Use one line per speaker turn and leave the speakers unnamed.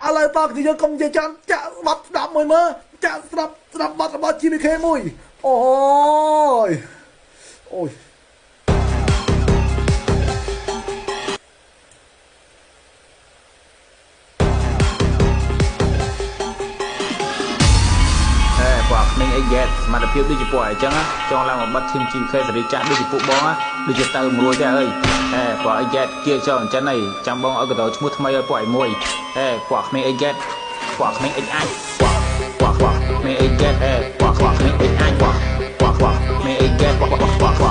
ឥឡូវតើគឺយើងកុំនិយាយច្រើនចាក់បាត់ស្ដាប់មួយមើលចាក់ស្ដាប់បាត់របស់ GBK មួយអូយអូយ
ពួកក្មេងអីហ្គេតសមត្ថភាពដូចជាពួកអីចឹងចង់ឡើងមកបិទ team GK សេរីចាស់ដូចជាពួកបងដូចជាទៅមួយទេអើយពួកអីហ្គេតគៀចោលអញ្ចឹងហីចាំបងឲ្យកដោឈ្មោះថ្មីឲ្យពួកអីមួយពួកក្មេងអីហ្គេតពួកក្មេងអីអាចពួកក្មេងអីហ្គេតពួកក្មេងអីអាចពួកក្មេងអីហ្គេតពួក